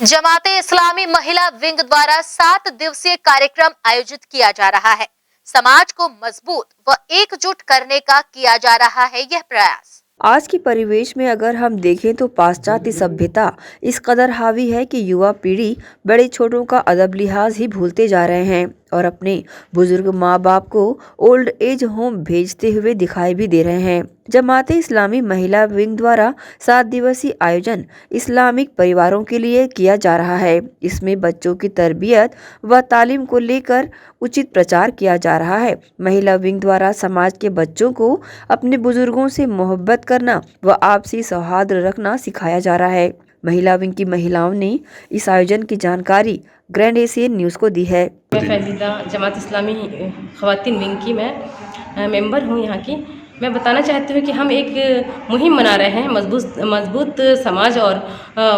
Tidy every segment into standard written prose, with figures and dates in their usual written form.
जमाते इस्लामी महिला विंग द्वारा 7 दिवसीय कार्यक्रम आयोजित किया जा रहा है। समाज को मजबूत व एकजुट करने का किया जा रहा है यह प्रयास। आज के परिवेश में अगर हम देखें तो पाश्चात्य सभ्यता इस कदर हावी है कि युवा पीढ़ी बड़े छोटों का अदब लिहाज ही भूलते जा रहे हैं और अपने बुजुर्ग माँ बाप को ओल्ड एज होम भेजते हुए दिखाई भी दे रहे हैं। जमाते इस्लामी महिला विंग द्वारा 7 दिवसीय आयोजन इस्लामिक परिवारों के लिए किया जा रहा है। इसमें बच्चों की तरबियत व तालीम को लेकर उचित प्रचार किया जा रहा है। महिला विंग द्वारा समाज के बच्चों को अपने बुजुर्गों से मोहब्बत करना व आपसी सौहार्द रखना सिखाया जा रहा है। महिला विंग की महिलाओं ने इस आयोजन की जानकारी ग्रैंड एशियन न्यूज़ को दी है। मैं फैज़िदा जमात इस्लामी ख़वातीन विंग की मैं मेंबर हूँ यहाँ की। मैं बताना चाहती हूँ कि हम एक मुहिम मना रहे हैं मजबूत समाज और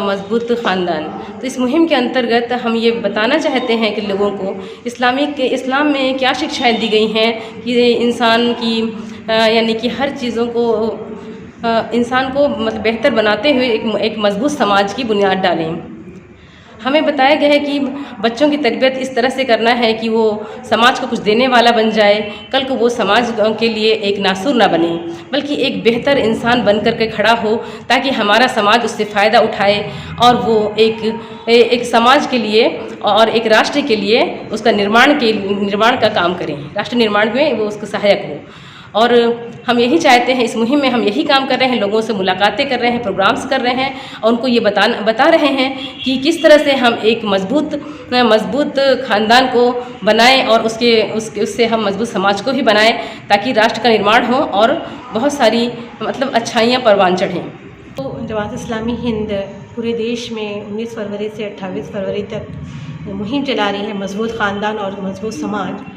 मजबूत ख़ानदान। तो इस मुहिम के अंतर्गत हम ये बताना चाहते हैं कि लोगों को इस्लाम में क्या शिक्षाएं दी गई हैं कि इंसान की यानी कि हर चीज़ों को इंसान को मतलब बेहतर बनाते हुए एक मजबूत समाज की बुनियाद डालें। हमें बताया गया है कि बच्चों की तरबियत इस तरह से करना है कि वो समाज को कुछ देने वाला बन जाए, कल को वो समाज के लिए एक नासूर ना बने बल्कि एक बेहतर इंसान बन कर के खड़ा हो, ताकि हमारा समाज उससे फ़ायदा उठाए और वो एक समाज के लिए और एक राष्ट्र के लिए उसका निर्माण का काम करें, राष्ट्र निर्माण में वो उसका सहायक हो। और हम यही चाहते हैं, इस मुहिम में हम यही काम कर रहे हैं, लोगों से मुलाकातें कर रहे हैं, प्रोग्राम्स कर रहे हैं और उनको ये बता रहे हैं कि किस तरह से हम एक मजबूत ख़ानदान को बनाएं और उससे हम मजबूत समाज को भी बनाएं, ताकि राष्ट्र का निर्माण हो और बहुत सारी मतलब अच्छाइयाँ परवान चढ़ें। तो जमात इस्लामी हिंद पूरे देश में 19 फरवरी से 28 फरवरी तक मुहिम चला रही है मजबूत ख़ानदान और मजबूत समाज।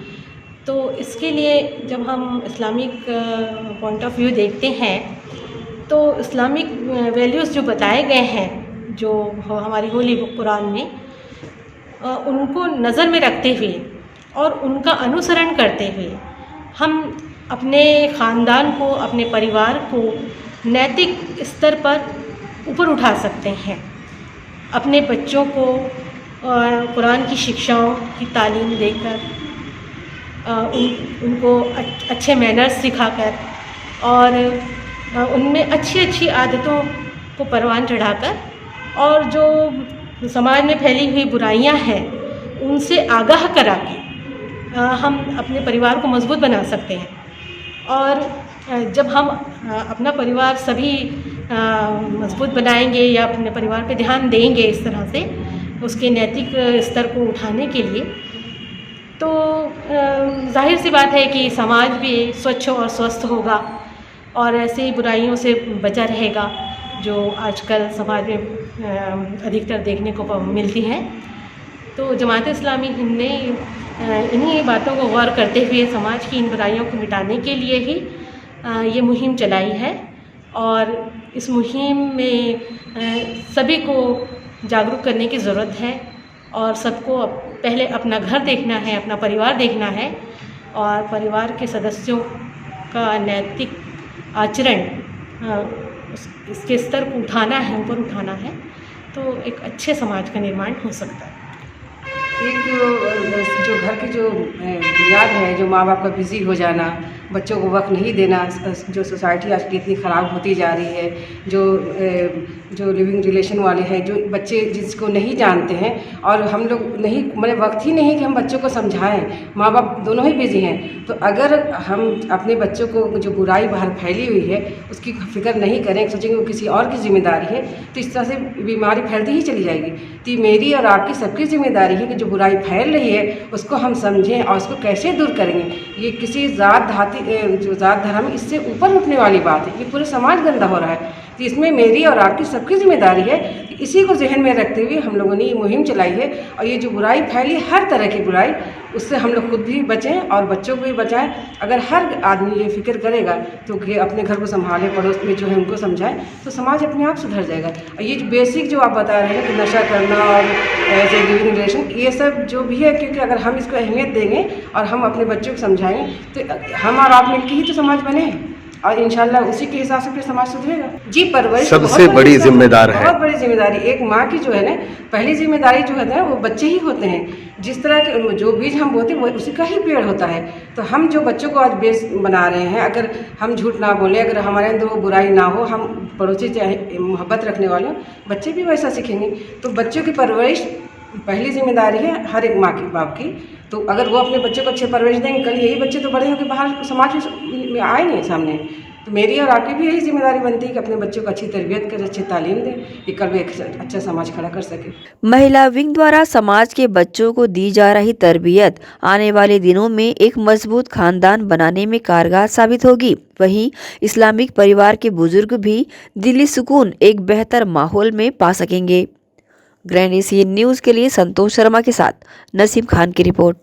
तो इसके लिए जब हम इस्लामिक पॉइंट ऑफ व्यू देखते हैं तो इस्लामिक वैल्यूज़ जो बताए गए हैं, जो हमारी होली बुक कुरान में, उनको नज़र में रखते हुए और उनका अनुसरण करते हुए हम अपने ख़ानदान को, अपने परिवार को नैतिक स्तर पर ऊपर उठा सकते हैं। अपने बच्चों को कुरान की शिक्षाओं की तालीम देकर, उनको अच्छे मैनर्स सिखाकर और उनमें अच्छी आदतों को परवान चढ़ाकर और जो समाज में फैली हुई बुराइयां हैं उनसे आगाह करा के हम अपने परिवार को मजबूत बना सकते हैं। और जब हम अपना परिवार सभी मजबूत बनाएंगे या अपने परिवार पे ध्यान देंगे इस तरह से उसके नैतिक स्तर को उठाने के लिए, तो जाहिर सी बात है कि समाज भी स्वच्छ और स्वस्थ होगा और ऐसे ही बुराइयों से बचा रहेगा जो आजकल समाज में अधिकतर देखने को मिलती हैं। तो जमात इस्लामी हिंद ने इन्हीं बातों को गौर करते हुए समाज की इन बुराइयों को मिटाने के लिए ही ये मुहिम चलाई है और इस मुहिम में सभी को जागरूक करने की ज़रूरत है और सबको पहले अपना घर देखना है, अपना परिवार देखना है और परिवार के सदस्यों का नैतिक आचरण इसके स्तर को उठाना है, ऊपर उठाना है, तो एक अच्छे समाज का निर्माण हो सकता है। एक जो घर की जो बुनियाद है, जो माँ बाप का बिज़ी हो जाना, बच्चों को वक्त नहीं देना, जो सोसाइटी आज की इतनी ख़राब होती जा रही है, जो लिविंग रिलेशन वाले हैं, जो बच्चे जिसको नहीं जानते हैं और हम लोग नहीं मतलब वक्त ही नहीं कि हम बच्चों को समझाएं, माँ बाप दोनों ही बिज़ी हैं। तो अगर हम अपने बच्चों को जो बुराई बाहर फैली हुई है उसकी फिक्र नहीं करें, सोचेंगे वो किसी और की जिम्मेदारी है, तो इस तरह से बीमारी फैलती ही चली जाएगी। तो मेरी और आपकी सबकी जिम्मेदारी है कि जो बुराई फैल रही है उसको हम समझें और उसको कैसे दूर करेंगे। ये किसी जो जात धर्म इससे ऊपर उठने वाली बात है, ये पूरे समाज गंदा हो रहा है। तो इसमें मेरी और आपकी सबकी जिम्मेदारी है कि इसी को जहन में रखते हुए हम लोगों ने ये मुहिम चलाई है और ये जो बुराई फैली, हर तरह की बुराई, उससे हम लोग खुद भी बचें और बच्चों को भी बचाएं। अगर हर आदमी ये फिक्र करेगा तो कि अपने घर को संभाले, पड़ोस में जो है उनको समझाएं, तो समाज अपने आप सुधर जाएगा। और ये जो बेसिक जो आप बता रहे हैं कि नशा करना और ऐसे लिविंग रिलेशन, ये सब जो भी है, क्योंकि अगर हम इसको अहमियत देंगे और हम अपने बच्चों को समझाएंगे तो हम और आप मिलकर ही तो समाज बने। और इंशाल्लाह उसी के हिसाब से फिर समाज सुधरेगा। जी, परवरिश सबसे बड़ी जिम्मेदार है। बहुत बड़ी जिम्मेदारी एक माँ की जो है ना, पहली जिम्मेदारी जो है वो बच्चे ही होते हैं। जिस तरह के जो बीज हम बोते हैं वो उसी का ही पेड़ होता है। तो हम जो बच्चों को आज बेस बना रहे हैं, अगर हम झूठ ना बोले, अगर हमारे अंदर वो बुराई ना हो, हम पड़ोसी चाहे मोहब्बत रखने वाले हों, बच्चे भी वैसा सीखेंगे। तो बच्चों की परवरिश पहली जिम्मेदारी है हर एक माँ की बाप की। तो अगर वो अपने बच्चों को अच्छे परवरिश देंगे, कल यही बच्चे तो बड़े होकर बाहर समाज में आएंगे सामने। तो मेरी और आपकी भी यही जिम्मेदारी बनती है कि अपने बच्चों को अच्छी तरबियत करें, अच्छी तालीम दें कि कल वो एक अच्छा समाज खड़ा कर सके। महिला विंग द्वारा समाज के बच्चों को दी जा रही तरबियत आने वाले दिनों में एक मजबूत खानदान बनाने में कारगर साबित होगी। वहीं इस्लामिक परिवार के बुजुर्ग भी दिली सुकून एक बेहतर माहौल में पा सकेंगे। ग्रैंड एशियन न्यूज़ के लिए संतोष शर्मा के साथ नसीम खान की रिपोर्ट।